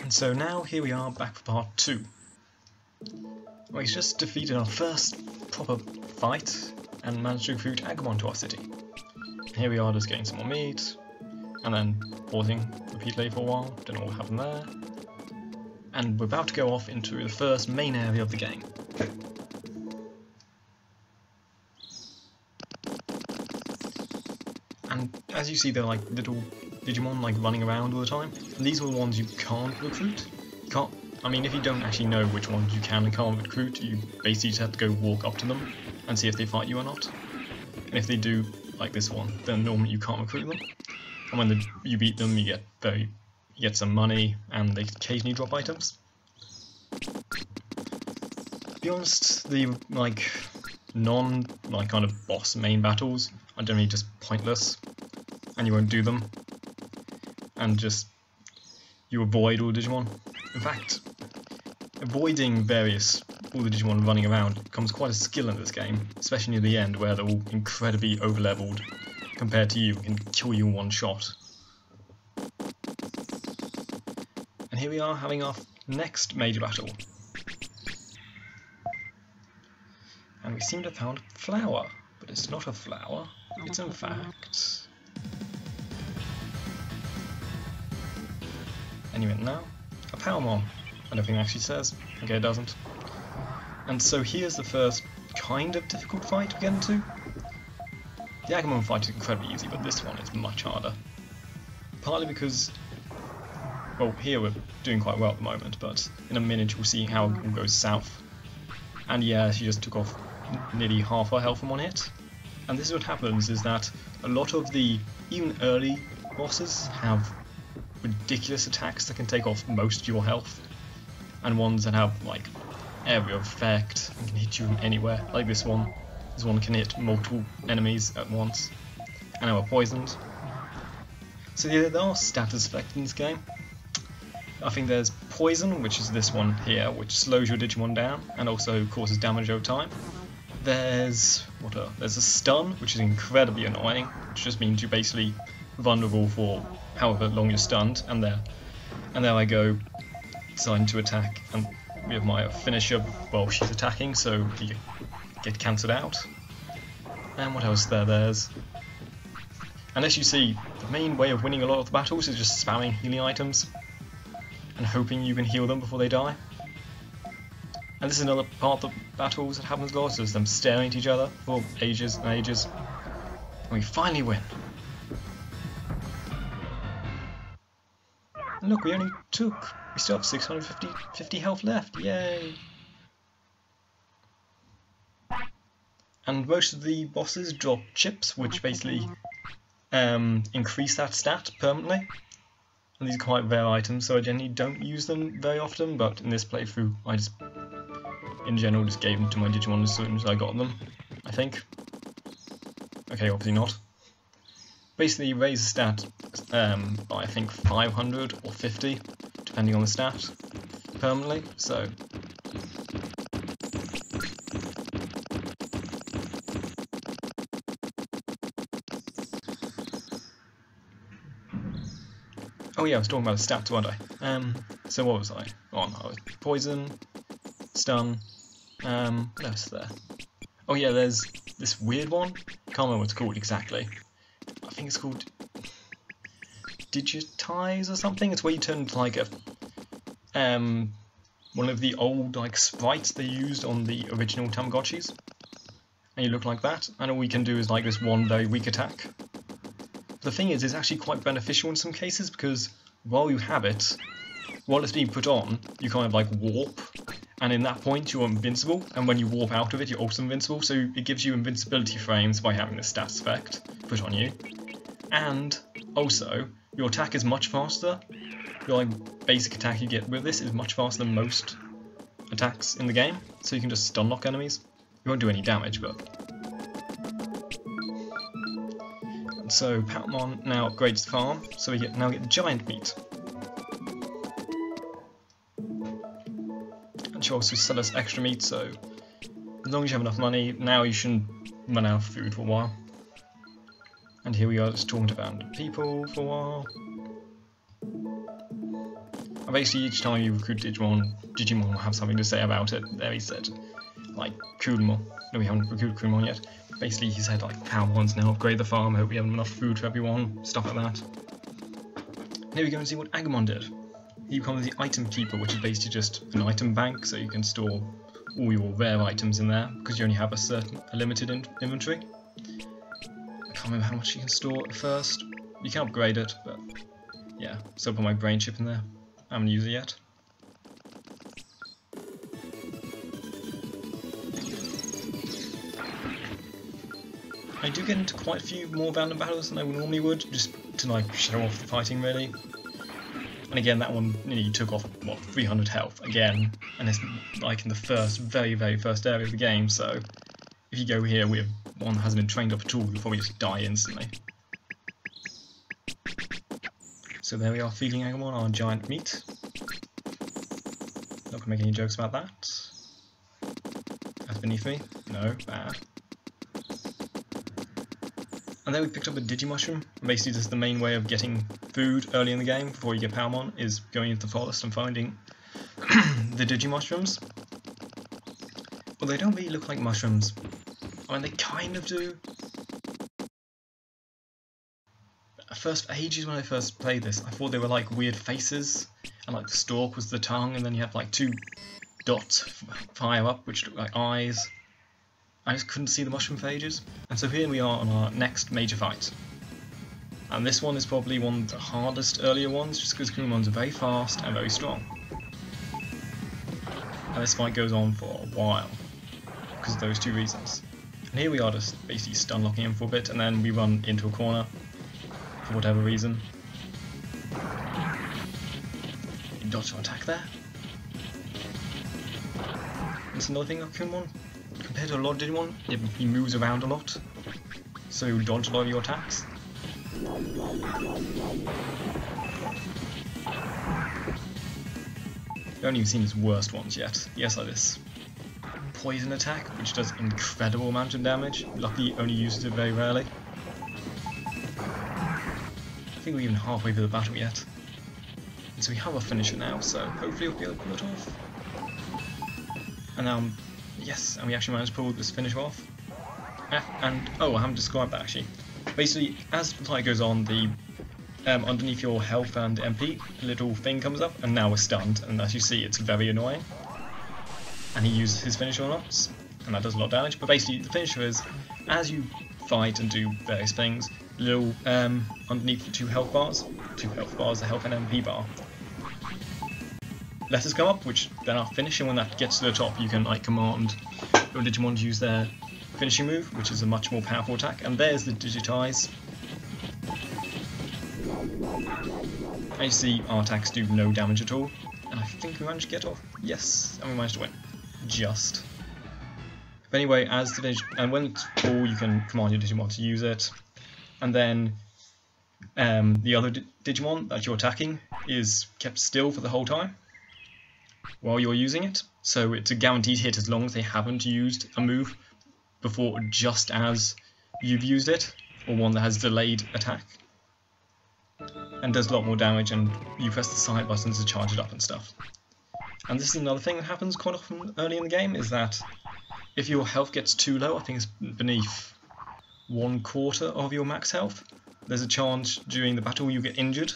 So now here we are back for part 2. Well, he's just defeated our first proper fight and managed to recruit Agumon to our city. And here we are just getting some more meat, and then pausing repeatedly for a while, don't know what happened there. And we're about to go off into the first main area of the game. And as you see, they're like little Digimon like running around all the time. And these are the ones you can't recruit. I mean, if you don't actually know which ones you can and can't recruit, you basically just have to go walk up to them and see if they fight you or not. And if they do, like this one, then normally you can't recruit them. And when you beat them, you get some money, and they occasionally drop items. To be honest, the kind of boss main battles are generally just pointless, and you won't do them, and just you avoid all the Digimon. In fact, avoiding all the Digimon running around becomes quite a skill in this game, especially near the end where they're all incredibly over-leveled compared to you and kill you in one shot. And here we are having our next major battle. And we seem to have found a flower, but it's not a flower, it's in fact... Anyway, now, a Palmon. I don't think it actually says. Okay, it doesn't. And so here's the first kind of difficult fight we get into. The Agumon fight is incredibly easy, but this one is much harder. Partly because, well, here we're doing quite well at the moment, but in a minute you'll see how it all goes south. And yeah, she just took off nearly half her health in one hit. And this is what happens, is that a lot of the, even early bosses have ridiculous attacks that can take off most of your health. And ones that have, like, area effect and can hit you from anywhere, like this one. This one can hit multiple enemies at once, and now we're poisoned. So yeah, there are status effects in this game. I think there's poison, which is this one here, which slows your Digimon down and also causes damage over time. There's there's a stun, which is incredibly annoying, which just means you're basically vulnerable for however long you're stunned, and there I go, deciding to attack, and we have my finisher while she's attacking, so you get cancelled out. And what else there's... And as you see, the main way of winning a lot of the battles is just spamming healing items and hoping you can heal them before they die. And this is another part of the battles that happens a lot, is them staring at each other for ages and ages. And we finally win. And look, we still have 650 health left, yay! And most of the bosses drop chips, which basically increase that stat permanently. And these are quite rare items, so I generally don't use them very often, but in this playthrough I just, in general, just gave them to my Digimon as soon as I got them, I think. Okay, obviously not. Basically, you raise the stat by, I think, 500 or 50, depending on the stat, permanently, so... Oh yeah, I was talking about the stats, weren't I? So what was I on? I was poison, stun, what else is there? Oh yeah, there's this weird one, can't remember what it's called exactly. I think it's called Digitize or something. It's where you turn into like a one of the old like sprites they used on the original Tamagotchis, and you look like that. And all we can do is like this one very weak attack. The thing is, it's actually quite beneficial in some cases because while you have it, while it's being put on, you kind of like warp, and in that point you're invincible. And when you warp out of it, you're also invincible. So it gives you invincibility frames by having this stats effect put on you. And also, your attack is much faster. Your like basic attack you get with this is much faster than most attacks in the game. So you can just stun lock enemies. You won't do any damage, but... And so Palmon now upgrades the farm, so we now get giant meat. And she'll also sell us extra meat, so as long as you have enough money, now you shouldn't run out of food for a while. And here we are just talking to random people for a while. And basically each time you recruit Digimon will have something to say about it. There he said, like Kurumon. No, we haven't recruited Kurumon yet. Basically he said like Palmon's now upgrade the farm, hope we have enough food for everyone, stuff like that. And here we go and see what Agumon did. He becomes the item keeper, which is basically just an item bank, so you can store all your rare items in there, because you only have a limited inventory. I can't remember how much you can store at first. You can upgrade it, but yeah, so I'll put my brain chip in there. I haven't used it yet. I do get into quite a few more random battles than I normally would, just to like show off the fighting really. And again, that one nearly took off, what, 300 health again, and it's like in the very first area of the game, so if you go here with one that hasn't been trained up at all, you'll probably just die instantly. So there we are, feeding Agumon our giant meat. Not gonna make any jokes about that. That's beneath me. No, bad. And then we picked up a Digimushroom. Basically, this is the main way of getting food early in the game before you get Palmon, is going into the forest and finding the Digimushrooms. Well, they don't really look like mushrooms. I mean, they kind of do. At first, for ages when I first played this, I thought they were like weird faces, and like the stalk was the tongue, and then you have like two dots higher up which look like eyes. I just couldn't see the mushroom for ages. And so here we are on our next major fight. And this one is probably one of the hardest earlier ones, just because Agumons are very fast and very strong. And this fight goes on for a while, because of those two reasons. And here we are just basically stun locking him for a bit, and then we run into a corner, for whatever reason. You dodge our attack there. That's another thing about Agumon. Compared to a lot of Digimon, he moves around a lot, so you dodge a lot of your attacks. I've only seen his worst ones yet. He has like this poison attack, which does incredible amount of damage. Luckily, he only uses it very rarely. I think we're even halfway through the battle yet. And so we have a finisher now, so hopefully we'll be able to pull it off. And yes, and we actually managed to pull this finish off. And oh, I haven't described that actually. Basically, as the fight goes on, the underneath your health and MP, a little thing comes up, and now we're stunned. And as you see, it's very annoying. And he uses his finisher on us, and that does a lot of damage. But basically, the finisher is, as you fight and do various things, little underneath the two health bars, the health and MP bar, letters come up, which then are finished, and when that gets to the top, you can like command your Digimon to use their finishing move, which is a much more powerful attack. And there's the Digitize. And you see our attacks do no damage at all, and I think we managed to get off. Yes, and we managed to win. Just. But anyway, and when it's full, you can command your Digimon to use it, and then the other Digimon that you're attacking is kept still for the whole time while you're using it, so it's a guaranteed hit as long as they haven't used a move before just as you've used it, or one that has delayed attack and does a lot more damage, and you press the side buttons to charge it up and stuff. And this is another thing that happens quite often early in the game, is that if your health gets too low, I think it's beneath 1/4 of your max health, there's a chance during the battle you get injured,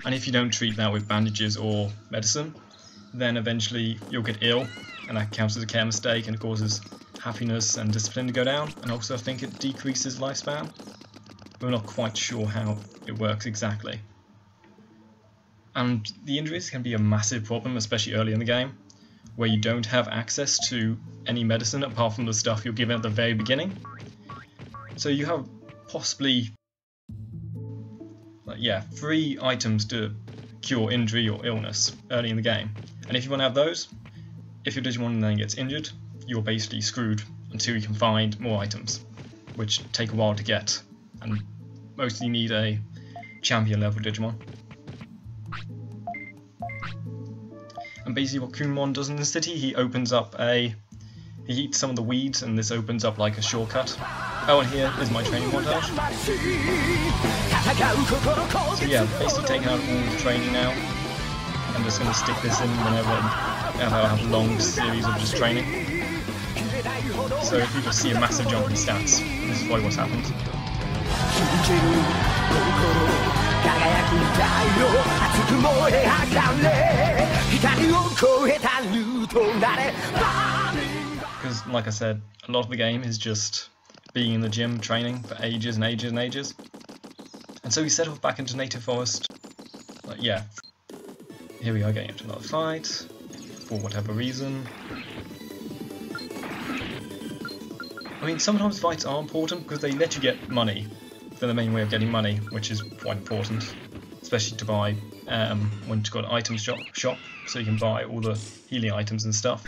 and if you don't treat that with bandages or medicine, then eventually you'll get ill, and that counts as a care mistake, and it causes happiness and discipline to go down, and also I think it decreases lifespan. We're not quite sure how it works exactly. And the injuries can be a massive problem, especially early in the game, where you don't have access to any medicine apart from the stuff you're given at the very beginning. So you have possibly, like, 3 items to cure injury or illness early in the game. And if you want to have those, if your Digimon then gets injured, you're basically screwed until you can find more items, which take a while to get, and mostly need a champion level Digimon. And basically what Agumon does in the city, he eats some of the weeds, and this opens up like a shortcut. Oh, and here is my training montage. So yeah, basically taking out all the training now. I'm just going to stick this in whenever I have a long series of just training. So if you just see a massive jump in stats, this is probably what's happened. Because, like I said, a lot of the game is just being in the gym training for ages and ages and ages. And so we set off back into Native Forest. Like, yeah, here we are getting into another fight, for whatever reason. I mean, sometimes fights are important because they let you get money. They're the main way of getting money, which is quite important, especially to buy when you've got an items shop, so you can buy all the healing items and stuff.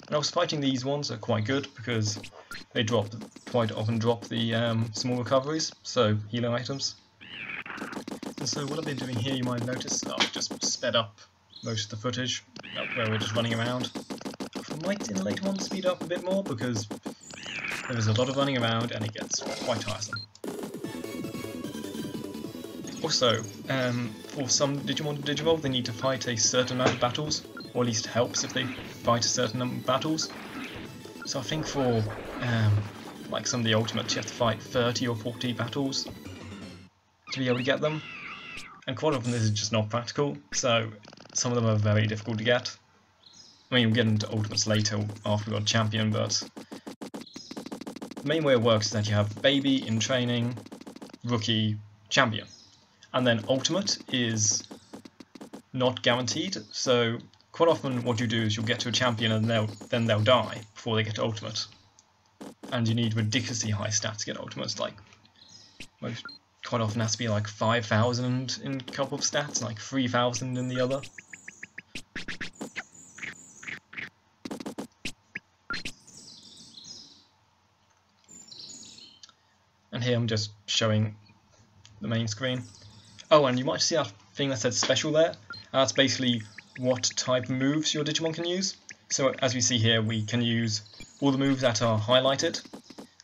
And also fighting these ones are quite good because they quite often drop the small recoveries, so healing items. And so what I've been doing here, you might have noticed, I've just sped up most of the footage where we're just running around. I might in the later on speed up a bit more because there is a lot of running around and it gets quite tiresome. Also, for some Digimon to Digivolve, they need to fight a certain amount of battles, or at least it helps if they fight a certain number of battles. So I think for like some of the ultimates, you have to fight 30 or 40 battles to be able to get them. And quite often this is just not practical, so some of them are very difficult to get. I mean, we'll get into ultimates later after we've got champion, but the main way it works is that you have baby in training, rookie, champion. And then ultimate is not guaranteed, so quite often what you do is you'll get to a champion and then they'll die before they get to ultimate. And you need ridiculously high stats to get ultimates, like quite often has to be like 5,000 in a couple of stats, like 3,000 in the other. And here I'm just showing the main screen. Oh, and you might see that thing that says special there. That's basically what type of moves your Digimon can use. So as we see here, we can use all the moves that are highlighted,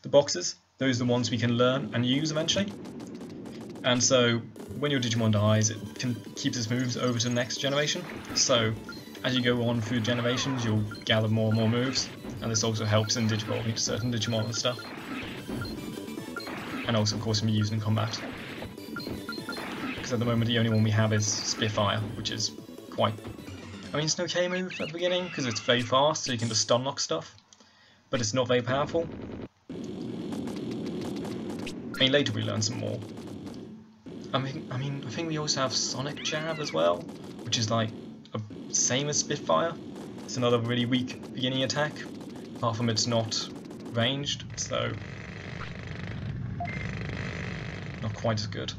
the boxes. Those are the ones we can learn and use eventually. And so when your Digimon dies, it can keep its moves over to the next generation. So as you go on through generations, you'll gather more and more moves. And this also helps in Digivolving to certain Digimon and stuff. And also, of course, when you're using in combat. Because at the moment, the only one we have is Spitfire, which is quite... I mean, it's an okay move at the beginning, because it's very fast, so you can just stun lock stuff. But it's not very powerful. I mean, later we learn some more. I think we also have Sonic Jab as well, which is like same as Spitfire. It's another really weak beginning attack, apart from it's not ranged, so not quite as good.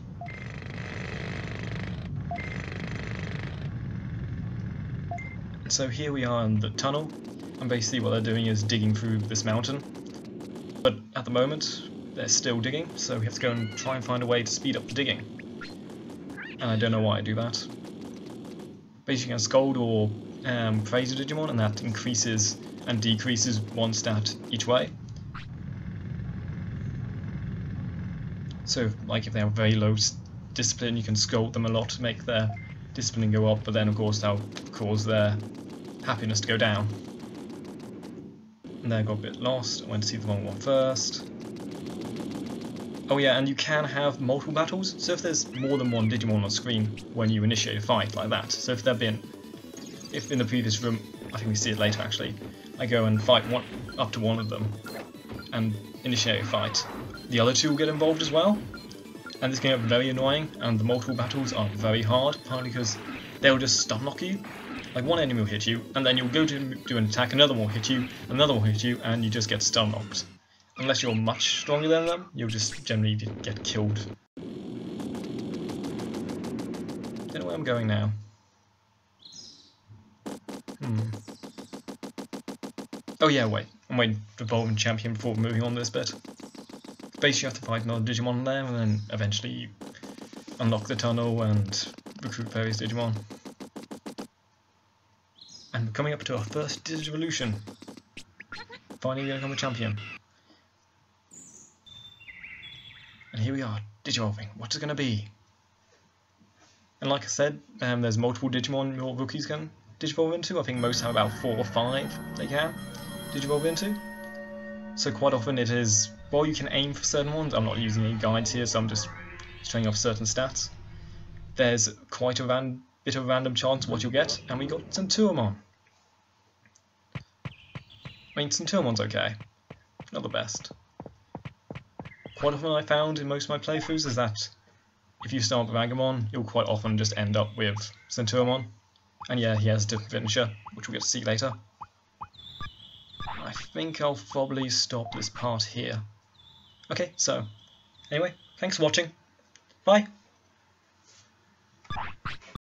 And so here we are in the tunnel, and basically what they're doing is digging through this mountain. But at the moment, they're still digging, so we have to go and try and find a way to speed up the digging. And I don't know why I do that. Basically, you can scold or praise a Digimon, and that increases and decreases one stat each way. So, like if they have very low discipline, you can scold them a lot to make their discipline go up, but then of course that'll cause their happiness to go down. And there I got a bit lost. I went to see the wrong one first. Oh yeah, and you can have multiple battles, so if there's more than one Digimon on screen when you initiate a fight like that, so if in the previous room, I think we see it later actually, I go and fight up to one of them and initiate a fight, the other two will get involved as well, and this can get very annoying, and the multiple battles are very hard, partly because they'll just stun lock you. Like one enemy will hit you, and then you'll go to do an attack, another one will hit you, another one will hit you, and you just get stun locked. Unless you're much stronger than them, you'll just generally get killed. Don't know where I'm going now. Oh yeah, wait. I'm waiting for Evolving Champion before moving on this bit. Basically you have to fight another Digimon there, and then eventually unlock the tunnel and recruit various Digimon. And we're coming up to our first Digivolution. Finally gonna become a champion. And here we are, Digivolving. What's it going to be? And like I said, there's multiple Digimon your rookies can Digivolve into. I think most have about 4 or 5 they can Digivolve into. So quite often it is, while you can aim for certain ones, I'm not using any guides here, so I'm just showing off certain stats. There's quite a bit of a random chance what you'll get, and we got Centuremon. I mean, Centuremon's okay, not the best. Quite often I found in most of my playthroughs is that if you start with Agumon, you'll quite often just end up with Centuremon. And yeah, he has a different finisher, which we'll get to see later. I think I'll probably stop this part here. Okay, so, anyway, thanks for watching. Bye!